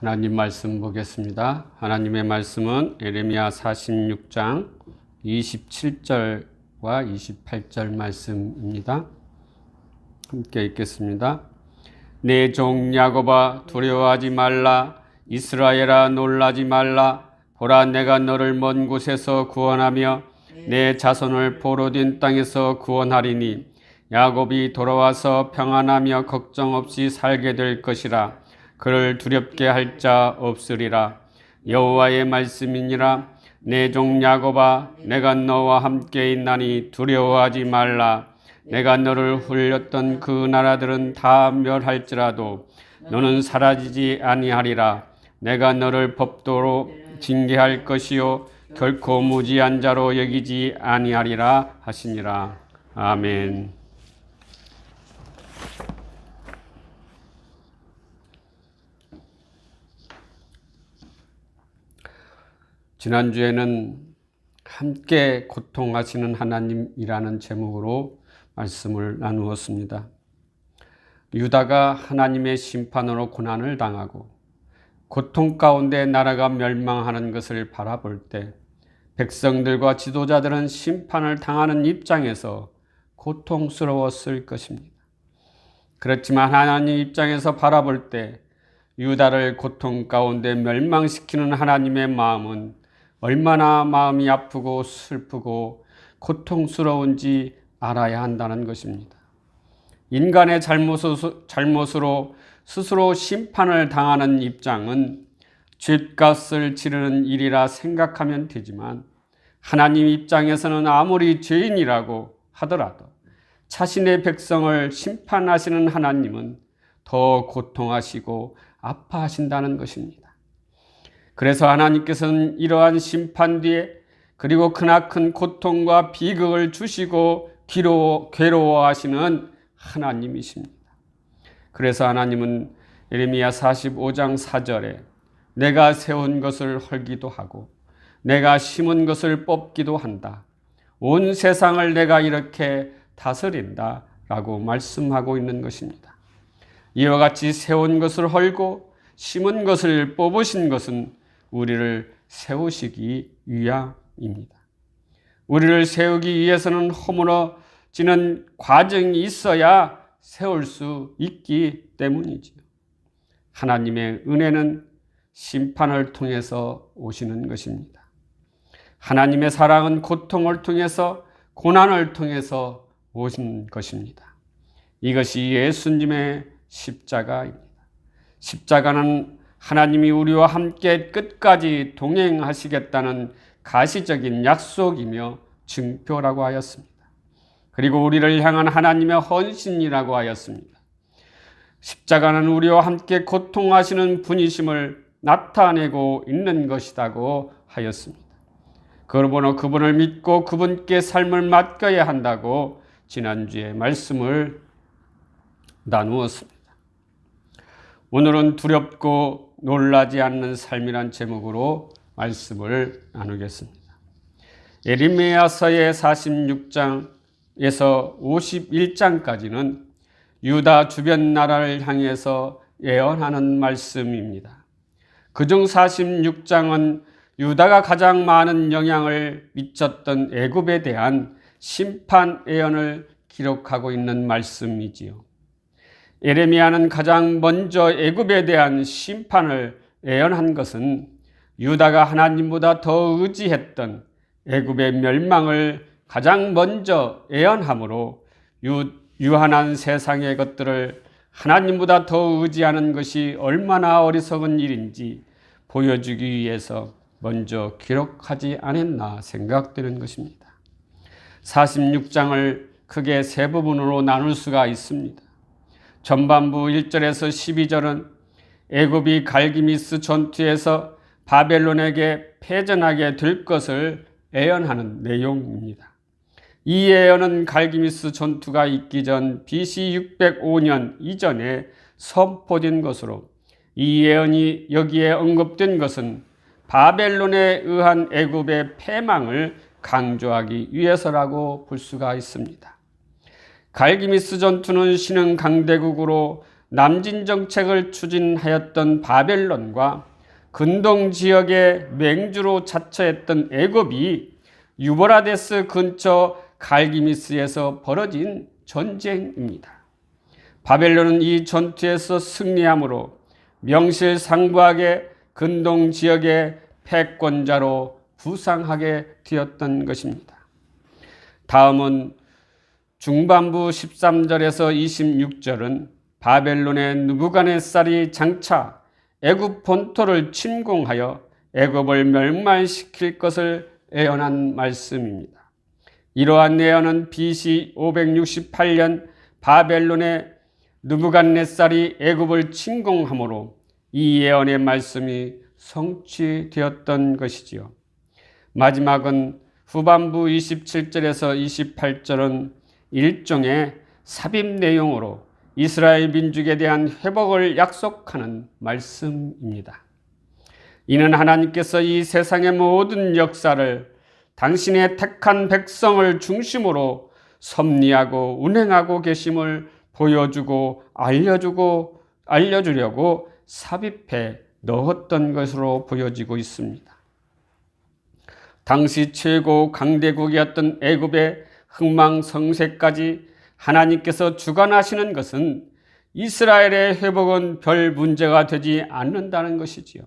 하나님 말씀 보겠습니다. 하나님의 말씀은 예레미야 46장 27절과 28절 말씀입니다. 함께 읽겠습니다. 내 종 야곱아 두려워하지 말라. 이스라엘아 놀라지 말라. 보라, 내가 너를 먼 곳에서 구원하며 내 자손을 포로된 땅에서 구원하리니 야곱이 돌아와서 평안하며 걱정 없이 살게 될 것이라. 그를 두렵게 할 자 없으리라. 여호와의 말씀이니라. 내 종 야곱아, 내가 너와 함께 있나니 두려워하지 말라. 내가 너를 훌렸던 그 나라들은 다 멸할지라도 너는 사라지지 아니하리라. 내가 너를 법도로 징계할 것이요 결코 무지한 자로 여기지 아니하리라 하시니라. 아멘. 지난주에는 함께 고통하시는 하나님이라는 제목으로 말씀을 나누었습니다. 유다가 하나님의 심판으로 고난을 당하고 고통 가운데 나라가 멸망하는 것을 바라볼 때 백성들과 지도자들은 심판을 당하는 입장에서 고통스러웠을 것입니다. 그렇지만 하나님 입장에서 바라볼 때 유다를 고통 가운데 멸망시키는 하나님의 마음은 얼마나 마음이 아프고 슬프고 고통스러운지 알아야 한다는 것입니다. 인간의 잘못으로 스스로 심판을 당하는 입장은 죗값을 치르는 일이라 생각하면 되지만 하나님 입장에서는 아무리 죄인이라고 하더라도 자신의 백성을 심판하시는 하나님은 더 고통하시고 아파하신다는 것입니다. 그래서 하나님께서는 이러한 심판 뒤에 그리고 크나큰 고통과 비극을 주시고 괴로워하시는 하나님이십니다. 그래서 하나님은 예레미야 45장 4절에 내가 세운 것을 헐기도 하고 내가 심은 것을 뽑기도 한다. 온 세상을 내가 이렇게 다스린다 라고 말씀하고 있는 것입니다. 이와 같이 세운 것을 헐고 심은 것을 뽑으신 것은 우리를 세우시기 위함입니다. 우리를 세우기 위해서는 허물어지는 과정이 있어야 세울 수 있기 때문이지요. 하나님의 은혜는 심판을 통해서 오시는 것입니다. 하나님의 사랑은 고통을 통해서 고난을 통해서 오신 것입니다. 이것이 예수님의 십자가입니다. 십자가는 하나님이 우리와 함께 끝까지 동행하시겠다는 가시적인 약속이며 증표라고 하였습니다. 그리고 우리를 향한 하나님의 헌신이라고 하였습니다. 십자가는 우리와 함께 고통하시는 분이심을 나타내고 있는 것이라고 하였습니다. 그러므로 그분을 믿고 그분께 삶을 맡겨야 한다고 지난주에 말씀을 나누었습니다. 오늘은 두렵고 놀라지 않는 삶이란 제목으로 말씀을 나누겠습니다. 예레미야서의 46장에서 51장까지는 유다 주변 나라를 향해서 예언하는 말씀입니다. 그중 46장은 유다가 가장 많은 영향을 미쳤던 애굽에 대한 심판 예언을 기록하고 있는 말씀이지요. 예레미야는 가장 먼저 애굽에 대한 심판을 예언한 것은 유다가 하나님보다 더 의지했던 애굽의 멸망을 가장 먼저 예언하므로 유한한 세상의 것들을 하나님보다 더 의지하는 것이 얼마나 어리석은 일인지 보여주기 위해서 먼저 기록하지 않았나 생각되는 것입니다. 46장을 크게 세 부분으로 나눌 수가 있습니다. 전반부 1절에서 12절은 애굽이 갈기미스 전투에서 바벨론에게 패전하게 될 것을 예언하는 내용입니다. 이 예언은 갈기미스 전투가 있기 전 BC 605년 이전에 선포된 것으로 이 예언이 여기에 언급된 것은 바벨론에 의한 애굽의 패망을 강조하기 위해서라고 볼 수가 있습니다. 갈기미스 전투는 신흥 강대국으로 남진 정책을 추진하였던 바벨론과 근동 지역의 맹주로 자처했던 애굽이 유브라데스 근처 갈기미스에서 벌어진 전쟁입니다. 바벨론은 이 전투에서 승리함으로 명실상부하게 근동 지역의 패권자로 부상하게 되었던 것입니다. 다음은 중반부 13절에서 26절은 바벨론의 느부갓네살이 장차 애굽 본토를 침공하여 애굽을 멸망시킬 것을 예언한 말씀입니다. 이러한 예언은 BC 568년 바벨론의 느부갓네살이 애굽을 침공함으로 이 예언의 말씀이 성취되었던 것이지요. 마지막은 후반부 27절에서 28절은 일종의 삽입 내용으로 이스라엘 민족에 대한 회복을 약속하는 말씀입니다. 이는 하나님께서 이 세상의 모든 역사를 당신의 택한 백성을 중심으로 섭리하고 운행하고 계심을 보여주고 알려주려고 삽입해 넣었던 것으로 보여지고 있습니다. 당시 최고 강대국이었던 애굽의 흥망성쇠까지 하나님께서 주관하시는 것은 이스라엘의 회복은 별 문제가 되지 않는다는 것이지요.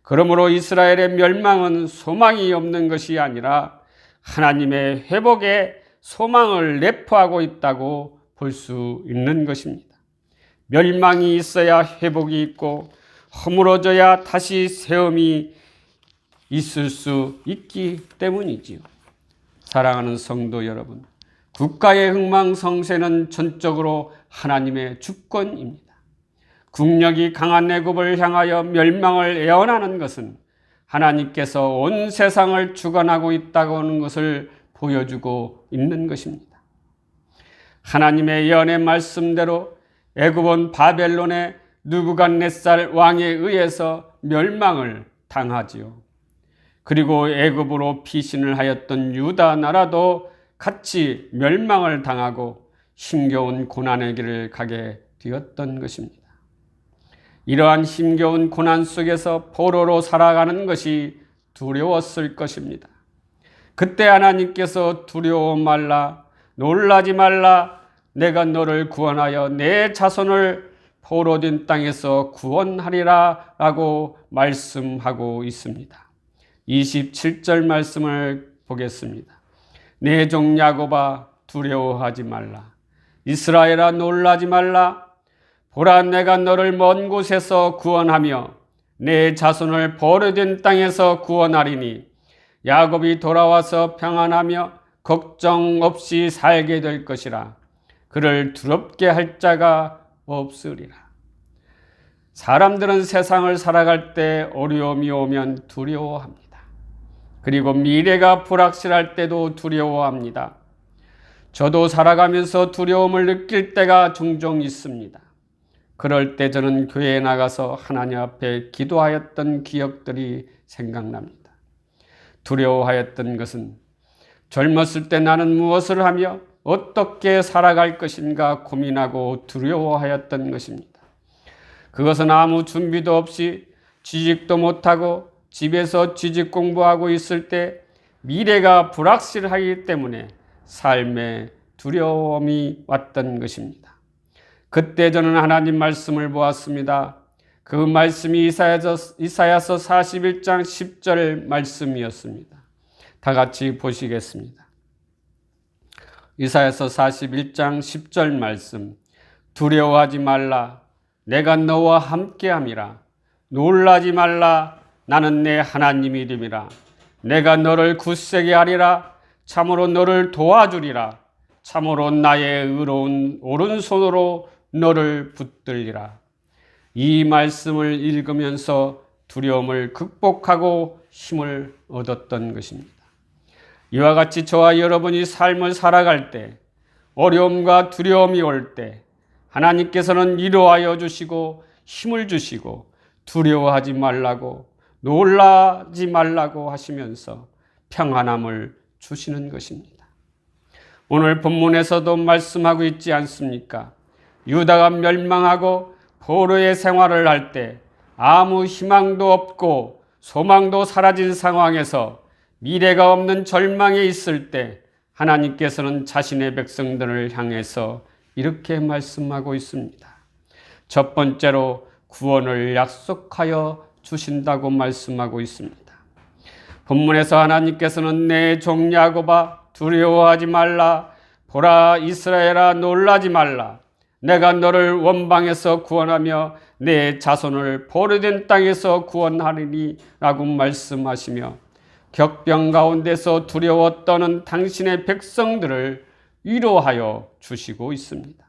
그러므로 이스라엘의 멸망은 소망이 없는 것이 아니라 하나님의 회복에 소망을 내포하고 있다고 볼 수 있는 것입니다. 멸망이 있어야 회복이 있고 허물어져야 다시 세움이 있을 수 있기 때문이지요. 사랑하는 성도 여러분, 국가의 흥망성쇠는 전적으로 하나님의 주권입니다. 국력이 강한 애굽을 향하여 멸망을 예언하는 것은 하나님께서 온 세상을 주관하고 있다고 하는 것을 보여주고 있는 것입니다. 하나님의 예언의 말씀대로 애굽은 바벨론의 느부갓네살 왕에 의해서 멸망을 당하지요. 그리고 애굽으로 피신을 하였던 유다 나라도 같이 멸망을 당하고 힘겨운 고난의 길을 가게 되었던 것입니다. 이러한 힘겨운 고난 속에서 포로로 살아가는 것이 두려웠을 것입니다. 그때 하나님께서 두려워 말라, 놀라지 말라, 내가 너를 구원하여 내 자손을 포로된 땅에서 구원하리라 라고 말씀하고 있습니다. 27절 말씀을 보겠습니다. 내 종 야곱아 두려워하지 말라. 이스라엘아 놀라지 말라. 보라 내가 너를 먼 곳에서 구원하며 내 자손을 포로된 땅에서 구원하리니 야곱이 돌아와서 평안하며 걱정 없이 살게 될 것이라. 그를 두렵게 할 자가 없으리라. 사람들은 세상을 살아갈 때 어려움이 오면 두려워합니다. 그리고 미래가 불확실할 때도 두려워합니다. 저도 살아가면서 두려움을 느낄 때가 종종 있습니다. 그럴 때 저는 교회에 나가서 하나님 앞에 기도하였던 기억들이 생각납니다. 두려워하였던 것은 젊었을 때 나는 무엇을 하며 어떻게 살아갈 것인가 고민하고 두려워하였던 것입니다. 그것은 아무 준비도 없이 취직도 못하고 집에서 취직 공부하고 있을 때 미래가 불확실하기 때문에 삶에 두려움이 왔던 것입니다. 그때 저는 하나님 말씀을 보았습니다. 그 말씀이 이사야서 41장 10절 말씀이었습니다. 다 같이 보시겠습니다. 이사야서 41장 10절 말씀. 두려워하지 말라. 내가 너와 함께함이라. 놀라지 말라. 나는 내 하나님이 됨이라. 내가 너를 굳세게 하리라. 참으로 너를 도와주리라. 참으로 나의 의로운 오른손으로 너를 붙들리라. 이 말씀을 읽으면서 두려움을 극복하고 힘을 얻었던 것입니다. 이와 같이 저와 여러분이 삶을 살아갈 때 어려움과 두려움이 올 때 하나님께서는 위로하여 주시고 힘을 주시고 두려워하지 말라고 놀라지 말라고 하시면서 평안함을 주시는 것입니다. 오늘 본문에서도 말씀하고 있지 않습니까? 유다가 멸망하고 포로의 생활을 할 때 아무 희망도 없고 소망도 사라진 상황에서 미래가 없는 절망에 있을 때 하나님께서는 자신의 백성들을 향해서 이렇게 말씀하고 있습니다. 첫 번째로 구원을 약속하여 주신다고 말씀하고 있습니다. 본문에서 하나님께서는 내 종 야곱아 두려워하지 말라. 보라 이스라엘아 놀라지 말라. 내가 너를 원방에서 구원하며 내 자손을 포로된 땅에서 구원하리니 라고 말씀하시며 격병 가운데서 두려워 떠는 당신의 백성들을 위로하여 주시고 있습니다.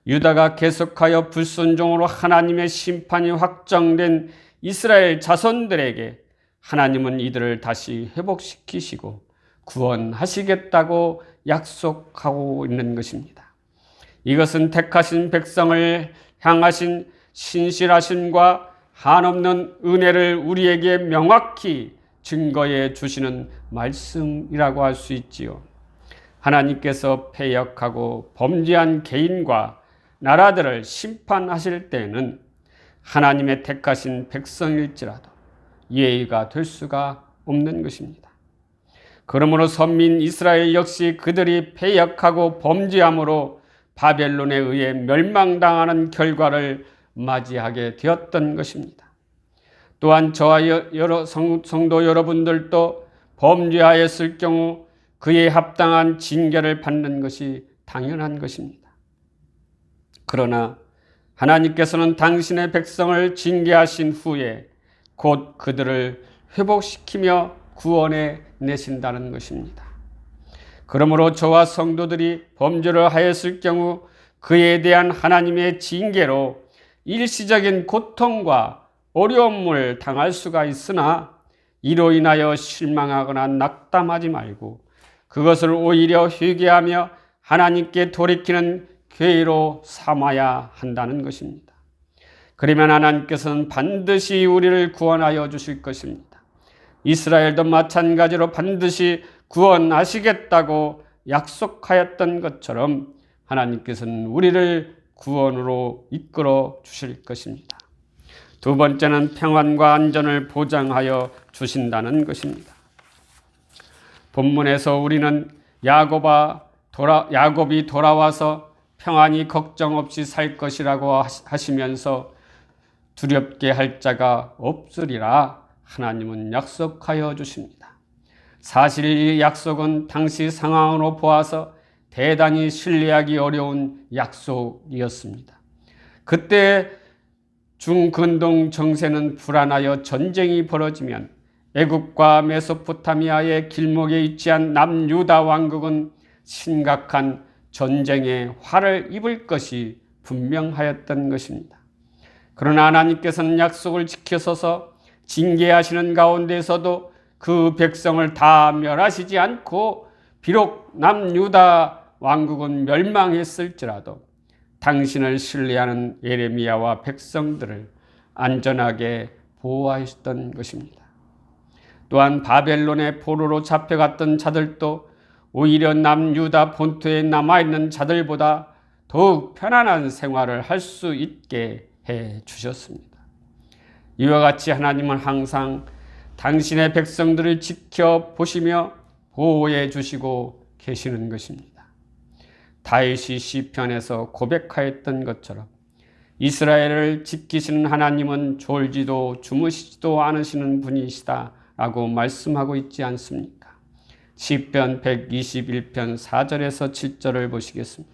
유다가 계속하여 불순종으로 하나님의 심판이 확정된 이스라엘 자손들에게 하나님은 이들을 다시 회복시키시고 구원하시겠다고 약속하고 있는 것입니다. 이것은 택하신 백성을 향하신 신실하심과 한없는 은혜를 우리에게 명확히 증거해 주시는 말씀이라고 할 수 있지요. 하나님께서 패역하고 범죄한 개인과 나라들을 심판하실 때는 하나님의 택하신 백성일지라도 예의가 될 수가 없는 것입니다. 그러므로 선민 이스라엘 역시 그들이 패역하고 범죄함으로 바벨론에 의해 멸망당하는 결과를 맞이하게 되었던 것입니다. 또한 저와 여러 성도 여러분들도 범죄하였을 경우 그에 합당한 징계를 받는 것이 당연한 것입니다. 그러나 하나님께서는 당신의 백성을 징계하신 후에 곧 그들을 회복시키며 구원해 내신다는 것입니다. 그러므로 저와 성도들이 범죄를 하였을 경우 그에 대한 하나님의 징계로 일시적인 고통과 어려움을 당할 수가 있으나 이로 인하여 실망하거나 낙담하지 말고 그것을 오히려 회개하며 하나님께 돌이키는 기회로 삼아야 한다는 것입니다. 그러면 하나님께서는 반드시 우리를 구원하여 주실 것입니다. 이스라엘도 마찬가지로 반드시 구원하시겠다고 약속하였던 것처럼 하나님께서는 우리를 구원으로 이끌어 주실 것입니다. 두 번째는 평안과 안전을 보장하여 주신다는 것입니다. 본문에서 우리는 야곱이 돌아와서 평안히 걱정 없이 살 것이라고 하시면서 두렵게 할 자가 없으리라 하나님은 약속하여 주십니다. 사실 이 약속은 당시 상황으로 보아서 대단히 신뢰하기 어려운 약속이었습니다. 그때 중근동 정세는 불안하여 전쟁이 벌어지면 애굽과 메소포타미아의 길목에 위치한 남유다 왕국은 심각한 전쟁의 화를 입을 것이 분명하였던 것입니다. 그러나 하나님께서는 약속을 지켜서서 징계하시는 가운데서도 그 백성을 다 멸하시지 않고 비록 남유다 왕국은 멸망했을지라도 당신을 신뢰하는 예레미야와 백성들을 안전하게 보호하셨던 것입니다. 또한 바벨론의 포로로 잡혀갔던 자들도 오히려 남유다 본토에 남아있는 자들보다 더욱 편안한 생활을 할 수 있게 해 주셨습니다. 이와 같이 하나님은 항상 당신의 백성들을 지켜보시며 보호해 주시고 계시는 것입니다. 다윗이 시편에서 고백하였던 것처럼 이스라엘을 지키시는 하나님은 졸지도 주무시지도 않으시는 분이시다 라고 말씀하고 있지 않습니까? 시편 121편 4절에서 7절을 보시겠습니다.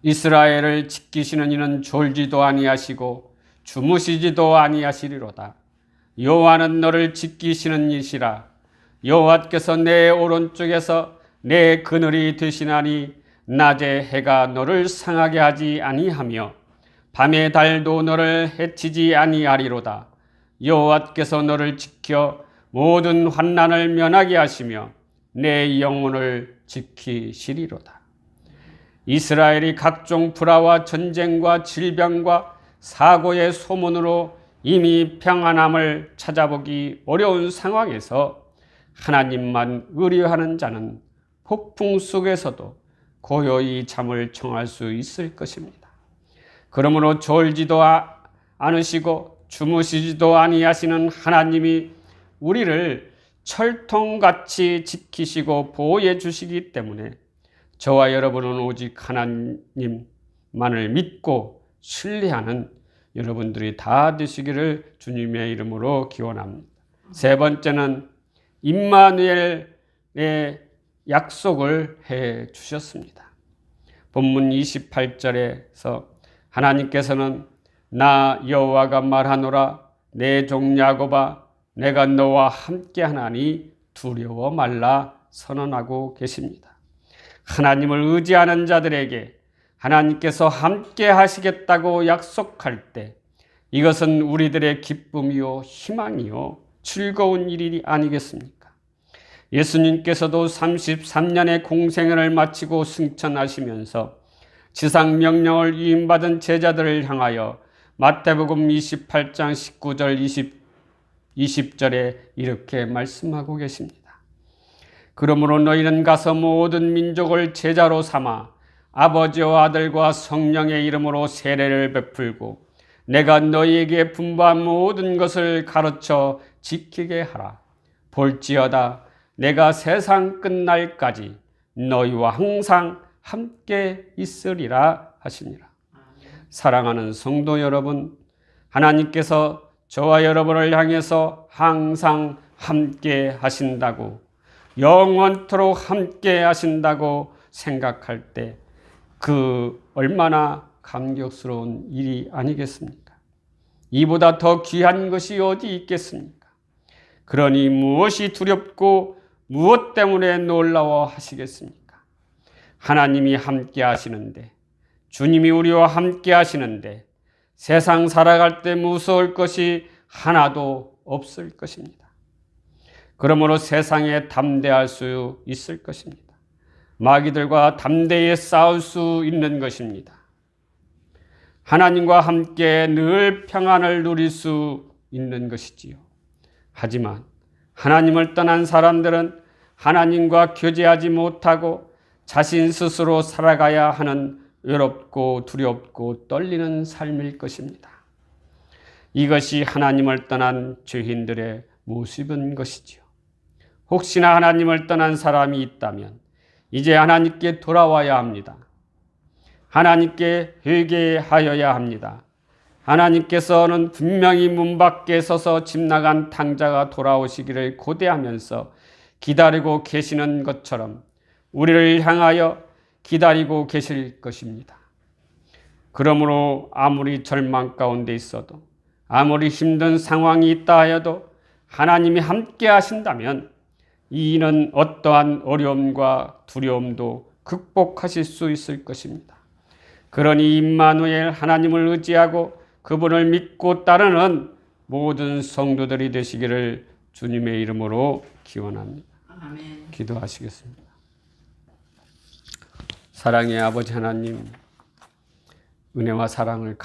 이스라엘을 지키시는 이는 졸지도 아니하시고 주무시지도 아니하시리로다. 여호와는 너를 지키시는 이시라. 여호와께서 내 오른쪽에서 내 그늘이 되시나니 낮에 해가 너를 상하게 하지 아니하며 밤의 달도 너를 해치지 아니하리로다. 여호와께서 너를 지켜 모든 환난을 면하게 하시며 내 영혼을 지키시리로다. 이스라엘이 각종 불화와 전쟁과 질병과 사고의 소문으로 이미 평안함을 찾아보기 어려운 상황에서 하나님만 의뢰하는 자는 폭풍 속에서도 고요히 잠을 청할 수 있을 것입니다. 그러므로 졸지도 않으시고 주무시지도 아니하시는 하나님이 우리를 철통같이 지키시고 보호해 주시기 때문에 저와 여러분은 오직 하나님만을 믿고 신뢰하는 여러분들이 다 되시기를 주님의 이름으로 기원합니다. 세 번째는 임마누엘의 약속을 해 주셨습니다. 본문 28절에서 하나님께서는 나 여호와가 말하노라 내 종 야곱아 내가 너와 함께하나니 두려워 말라 선언하고 계십니다. 하나님을 의지하는 자들에게 하나님께서 함께 하시겠다고 약속할 때 이것은 우리들의 기쁨이요 희망이요 즐거운 일이 아니겠습니까? 예수님께서도 33년의 공생애를 마치고 승천하시면서 지상 명령을 위임받은 제자들을 향하여 마태복음 28장 19절 20절에 이렇게 말씀하고 계십니다. 그러므로 너희는 가서 모든 민족을 제자로 삼아 아버지와 아들과 성령의 이름으로 세례를 베풀고 내가 너희에게 분부한 모든 것을 가르쳐 지키게 하라. 볼지어다 내가 세상 끝날까지 너희와 항상 함께 있으리라 하시니라. 사랑하는 성도 여러분, 하나님께서 저와 여러분을 향해서 항상 함께 하신다고, 영원토록 함께 하신다고 생각할 때 그 얼마나 감격스러운 일이 아니겠습니까? 이보다 더 귀한 것이 어디 있겠습니까? 그러니 무엇이 두렵고 무엇 때문에 놀라워 하시겠습니까? 하나님이 함께 하시는데, 주님이 우리와 함께 하시는데 세상 살아갈 때 무서울 것이 하나도 없을 것입니다. 그러므로 세상에 담대할 수 있을 것입니다. 마귀들과 담대히 싸울 수 있는 것입니다. 하나님과 함께 늘 평안을 누릴 수 있는 것이지요. 하지만 하나님을 떠난 사람들은 하나님과 교제하지 못하고 자신 스스로 살아가야 하는 외롭고 두렵고 떨리는 삶일 것입니다. 이것이 하나님을 떠난 죄인들의 모습인 것이지요. 혹시나 하나님을 떠난 사람이 있다면 이제 하나님께 돌아와야 합니다. 하나님께 회개하여야 합니다. 하나님께서는 분명히 문 밖에 서서 집 나간 탕자가 돌아오시기를 고대하면서 기다리고 계시는 것처럼 우리를 향하여 기다리고 계실 것입니다. 그러므로 아무리 절망 가운데 있어도 아무리 힘든 상황이 있다 하여도 하나님이 함께 하신다면 이는 어떠한 어려움과 두려움도 극복하실 수 있을 것입니다. 그러니 임마누엘 하나님을 의지하고 그분을 믿고 따르는 모든 성도들이 되시기를 주님의 이름으로 기원합니다. 아멘. 기도하시겠습니다. 사랑의 아버지 하나님, 은혜와 사랑을